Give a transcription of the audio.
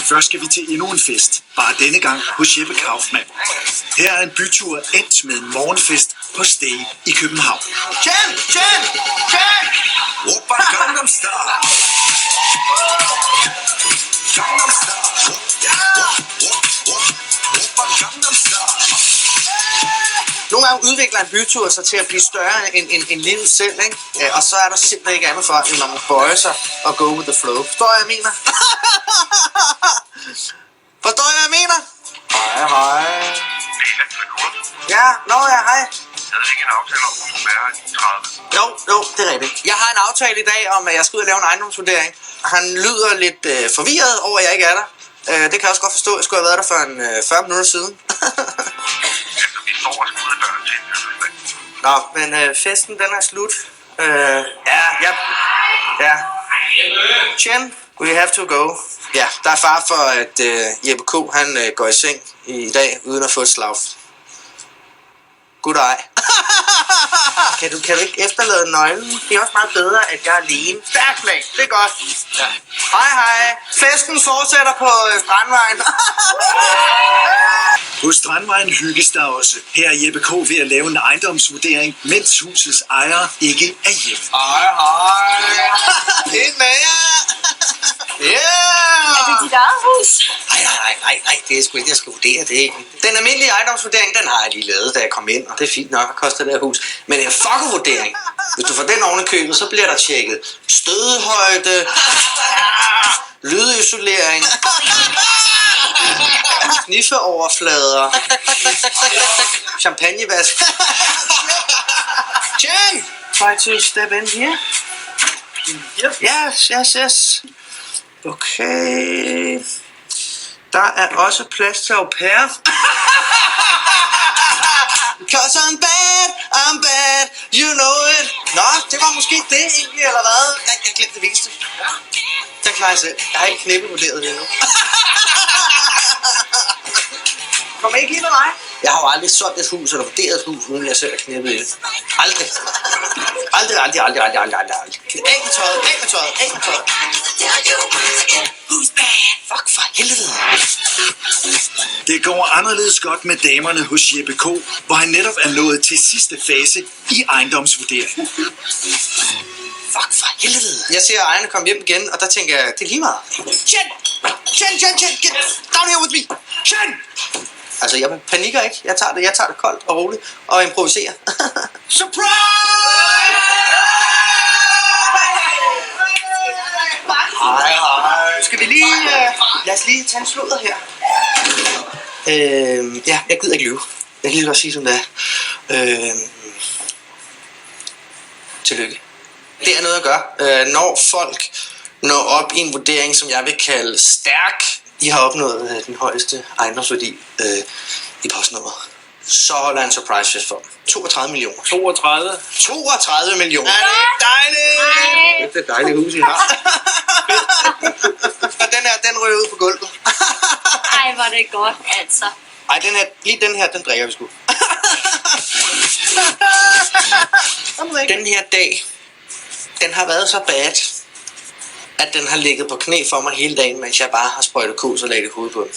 først skal vi til endnu en fest. Bare denne gang hos Jeppe Kaufmann. Her er en bytur endt med en morgenfest på Stay i København. Chen! Oppa Gangnam Style! Gangnam Style! Oppa Gangnam Style! Nogle gange udvikler en bytur sig til at blive større end livet selv, ikke? Ja, og så er der simpelthen ikke andet for, end at man bøjer sig og go with the flow. Forstår jeg, mener? Forstår jeg, mener? Hej. Ja, hej. Havde ikke en aftale om, at du være i 30? Jo, det er rigtigt. Jeg har en aftale i dag om, at jeg skal ud og lave en ejendomsvurdering. Han lyder lidt forvirret over, at jeg ikke er der. Det kan jeg også godt forstå. Jeg skulle have været der for en 40 minutter siden. Efter vi står og skal ud af døren til en fødselsdag. Nå, men festen, den er slut. Ja. Chen, we have to go. Ja, der er far for, at Jeppe K. han går i seng i dag, uden at få et slag. Goddag. Kan du ikke efterlade nøglen? Det er også meget bedre, at jeg er alene. Stærk plan, det er godt. Ja. Hej. Festen fortsætter på Strandvejen. På Strandvejen hygges der også. Her er Jeppe K. ved at lave en ejendomsvurdering, mens husets ejere ikke er hjemme. Hej. Helt med jer. Yeah! Er det dit eget hus? Nej, det er sgu ikke, jeg skal vurdere det. Den almindelige ejendomsvurdering, den har jeg lige lavet, da jeg kom ind, og det er fint nok at koste det her hus. Men en fuck-vurdering, hvis du får den oven i købet, så bliver der tjekket stødhøjde, lydisolering, sniffeoverflader, champagnevask. Chen! Try to step in here. Yes. Okay. Der er også plads til au pair. Cause I'm bad, you know it. Nå, det var måske det egentlig, eller hvad? Jeg glemte det vigtigste. Den klarer jeg selv. Jeg har ikke knippevurderet det endnu. Kom ikke lige med mig? Jeg har jo aldrig solgt et hus eller vurderet et hus, uden jeg selv har knippet i det. Aldrig. Aldrig. Af med tøjet. Who's bad? Fuck for helvede. Det går anderledes godt med damerne hos Jeppe K., hvor han netop er nået til sidste fase i ejendomsvurderingen. Fuck for helvede. Jeg ser ejerne komme hjem igen, og der tænker jeg, det er lige meget. Chen, get down here with me. Chen! Altså, jeg panikker ikke. Jeg tager det koldt og roligt og improviserer. Surprise! Hej. Skal vi lige... lad os lige tage en sludder her. Ja, jeg gider ikke lyve. Jeg kan lige godt sige, som det er. Tillykke. Det er noget at gøre. Når folk når op i en vurdering, som jeg vil kalde stærk, I har opnået den højeste ejendomsværdi i postnummeret, så holder en surprise fest for 32 millioner. 32 millioner. Er det ikke dejligt? Det er et dejligt hus, I har. Og den ryger ud på gulvet. Ej, hvor det godt, altså. Ej, den her, den drikker vi sgu. Den her dag, den har været så bad, at den har ligget på knæ for mig hele dagen, mens jeg bare har sprøjtet kos og lagt et hoved på den.